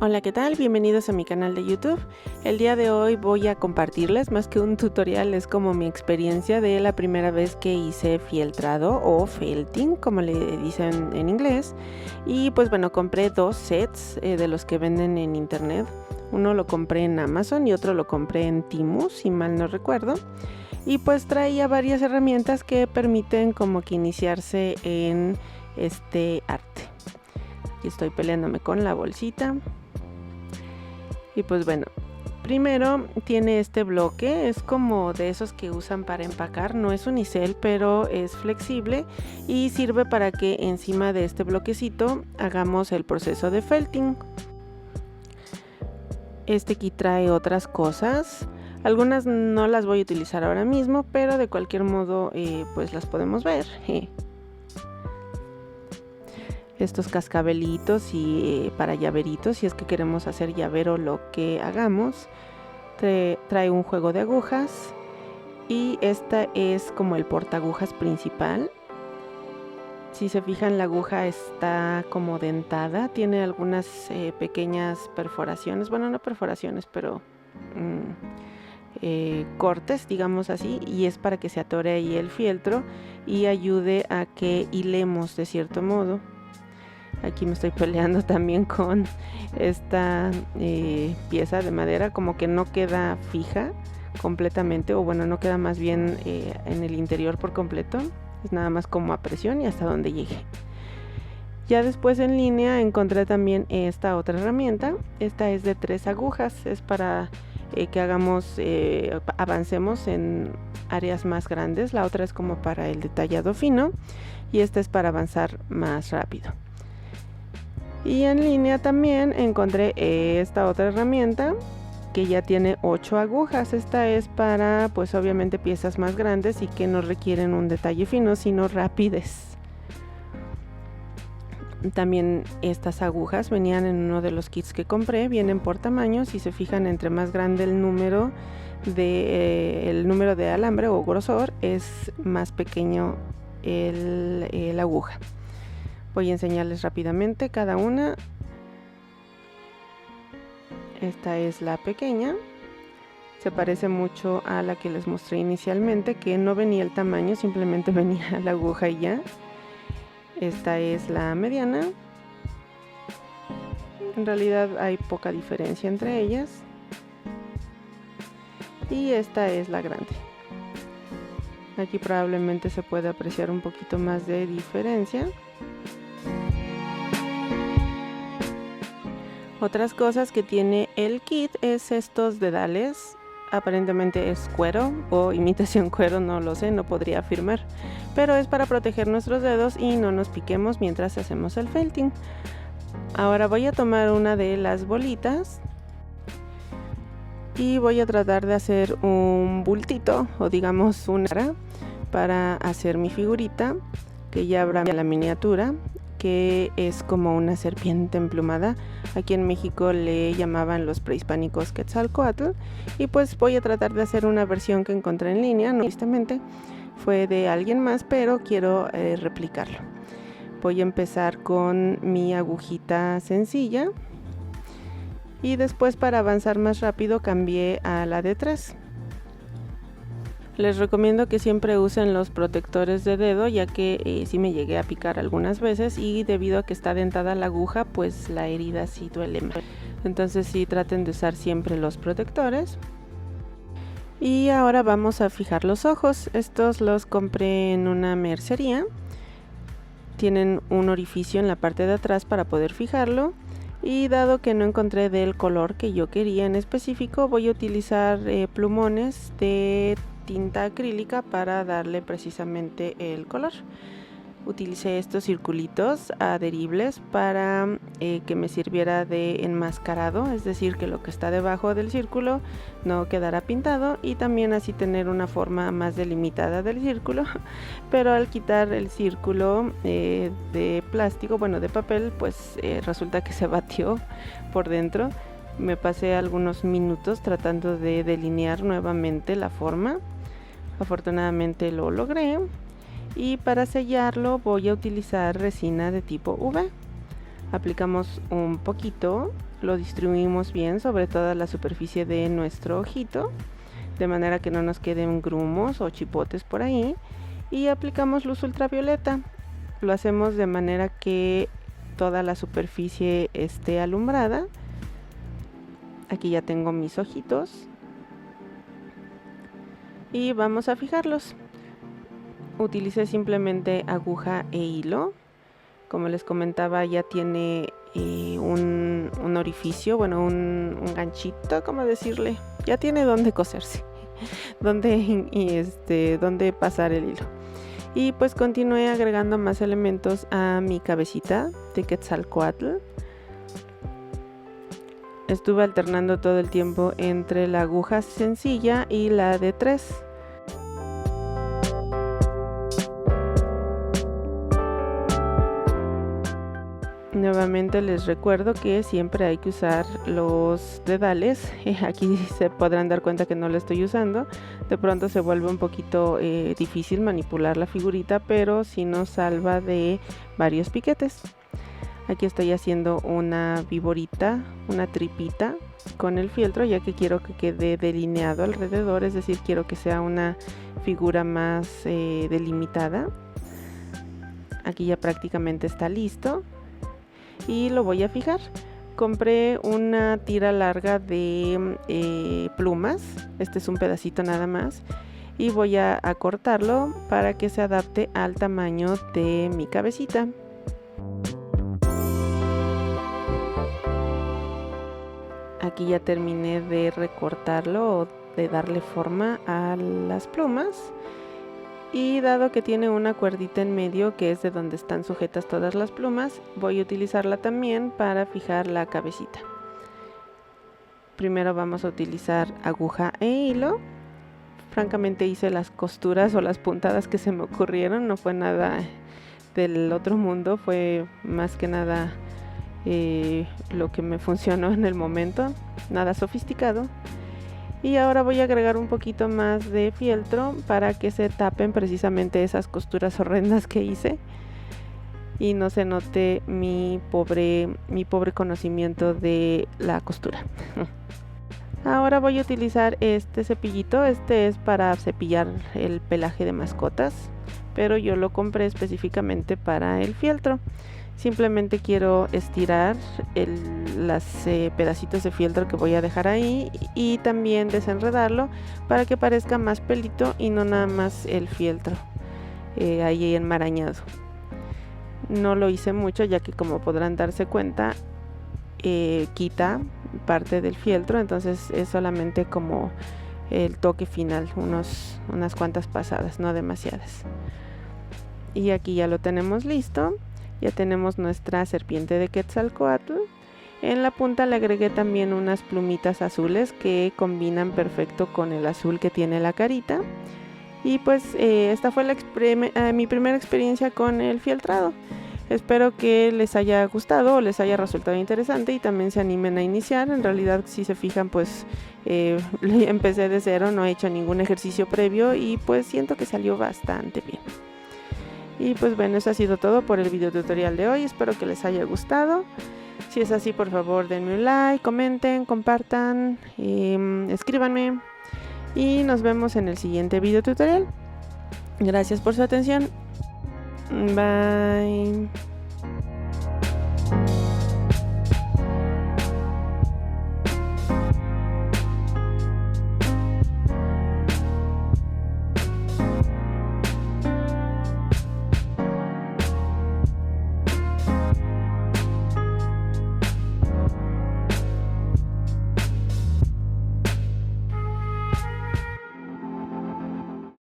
Hola, ¿qué tal? Bienvenidos a mi canal de YouTube. El día de hoy voy a compartirles, más que un tutorial, es como mi experiencia de la primera vez que hice fieltrado o felting, como le dicen en inglés. Y pues bueno, compré dos sets de los que venden en internet. Uno lo compré en Amazon y otro lo compré en Temu, si mal no recuerdo. Y pues traía varias herramientas que permiten como que iniciarse en este arte. Aquí estoy peleándome con la bolsita. Y pues bueno, primero tiene este bloque, es como de esos que usan para empacar, no es unicel, pero es flexible y sirve para que encima de este bloquecito hagamos el proceso de felting. Este aquí trae otras cosas, algunas no las voy a utilizar ahora mismo, pero de cualquier modo pues las podemos ver. Estos cascabelitos y para llaveritos, si es que queremos hacer llavero lo que hagamos. Trae un juego de agujas y esta es como el portaagujas principal. Si se fijan, la aguja está como dentada, tiene algunas pequeñas perforaciones, bueno, no perforaciones, pero cortes, digamos así, y es para que se atore ahí el fieltro y ayude a que hilemos de cierto modo. Aquí me estoy peleando también con esta pieza de madera, como que no queda fija completamente, o bueno, no queda más bien en el interior por completo, es nada más como a presión y hasta donde llegue. Ya después en línea encontré también esta otra herramienta, esta es de 3 agujas, es para que hagamos, avancemos en áreas más grandes. La otra es como para el detallado fino y esta es para avanzar más rápido. Y en línea también encontré esta otra herramienta que ya tiene 8 agujas. Esta es para pues obviamente piezas más grandes y que no requieren un detalle fino sino rapidez. También estas agujas venían en uno de los kits que compré, vienen por tamaños y se fijan, entre más grande el número de alambre o grosor, es más pequeño la aguja. Voy a enseñarles rápidamente cada una. Esta es la pequeña. Se parece mucho a la que les mostré inicialmente, que no venía el tamaño, simplemente venía la aguja y ya. Esta es la mediana. En realidad hay poca diferencia entre ellas. Y esta es la grande. Aquí probablemente se puede apreciar un poquito más de diferencia. Otras cosas que tiene el kit es estos dedales. Aparentemente es cuero o imitación cuero, no lo sé, no podría afirmar, pero es para proteger nuestros dedos y no nos piquemos mientras hacemos el felting. Ahora voy a tomar una de las bolitas y voy a tratar de hacer un bultito, o digamos una cara, para hacer mi figurita, que ya habrá la miniatura, que es como una serpiente emplumada. Aquí en México le llamaban los prehispánicos Quetzalcóatl, y pues voy a tratar de hacer una versión que encontré en línea, no justamente fue de alguien más, pero quiero replicarlo. Voy a empezar con mi agujita sencilla y después, para avanzar más rápido, cambié a la de 3. Les recomiendo que siempre usen los protectores de dedo, ya que sí me llegué a picar algunas veces y debido a que está dentada la aguja, pues la herida sí duele más. Entonces sí, traten de usar siempre los protectores. Y ahora vamos a fijar los ojos. Estos los compré en una mercería. Tienen un orificio en la parte de atrás para poder fijarlo. Y dado que no encontré del color que yo quería en específico, voy a utilizar plumones de tinta acrílica para darle precisamente el color. Utilicé estos circulitos adheribles para que me sirviera de enmascarado, es decir, que lo que está debajo del círculo no quedará pintado, y también así tener una forma más delimitada del círculo. Pero al quitar el círculo de plástico, bueno, de papel, pues resulta que se batió por dentro. Me pasé algunos minutos tratando de delinear nuevamente la forma. Afortunadamente lo logré. Y para sellarlo voy a utilizar resina de tipo UV. Aplicamos un poquito, lo distribuimos bien sobre toda la superficie de nuestro ojito, de manera que no nos queden grumos o chipotes por ahí, y aplicamos luz ultravioleta. Lo hacemos de manera que toda la superficie esté alumbrada. Aquí ya tengo mis ojitos y vamos a fijarlos. Utilicé simplemente aguja e hilo. Como les comentaba, ya tiene un orificio, bueno, un ganchito, ¿cómo decirle? Ya tiene donde coserse, donde pasar el hilo. Y pues continué agregando más elementos a mi cabecita de Quetzalcóatl. Estuve alternando todo el tiempo entre la aguja sencilla y la de 3. Nuevamente les recuerdo que siempre hay que usar los dedales. Aquí se podrán dar cuenta que no lo estoy usando. De pronto se vuelve un poquito difícil manipular la figurita, pero sí nos salva de varios piquetes. Aquí estoy haciendo una viborita, una tripita con el fieltro, ya que quiero que quede delineado alrededor, es decir, quiero que sea una figura más delimitada. Aquí ya prácticamente está listo y lo voy a fijar. Compré una tira larga de plumas, este es un pedacito nada más, y voy a cortarlo para que se adapte al tamaño de mi cabecita. Aquí ya terminé de recortarlo o de darle forma a las plumas, y dado que tiene una cuerdita en medio que es de donde están sujetas todas las plumas, voy a utilizarla también para fijar la cabecita. Primero vamos a utilizar aguja e hilo. Francamente hice las costuras o las puntadas que se me ocurrieron, no fue nada del otro mundo, fue más que nada lo que me funcionó en el momento, nada sofisticado. Y ahora voy a agregar un poquito más de fieltro para que se tapen precisamente esas costuras horrendas que hice y no se note mi pobre conocimiento de la costura. Ahora voy a utilizar este cepillito. Este es para cepillar el pelaje de mascotas, pero yo lo compré específicamente para el fieltro. Simplemente quiero estirar los pedacitos de fieltro que voy a dejar ahí y también desenredarlo para que parezca más pelito y no nada más el fieltro ahí enmarañado. No lo hice mucho, ya que como podrán darse cuenta quita parte del fieltro, entonces es solamente como el toque final, unas cuantas pasadas, no demasiadas. Y aquí ya lo tenemos listo. Ya tenemos nuestra serpiente de Quetzalcóatl. En la punta le agregué también unas plumitas azules que combinan perfecto con el azul que tiene la carita. Y pues esta fue mi primera experiencia con el fieltrado. Espero que les haya gustado o les haya resultado interesante y también se animen a iniciar. En realidad, si se fijan, pues empecé de cero, no he hecho ningún ejercicio previo y pues siento que salió bastante bien. Y pues bueno, eso ha sido todo por el video tutorial de hoy. Espero que les haya gustado. Si es así, por favor denme un like, comenten, compartan, escríbanme. Y nos vemos en el siguiente video tutorial. Gracias por su atención. Bye.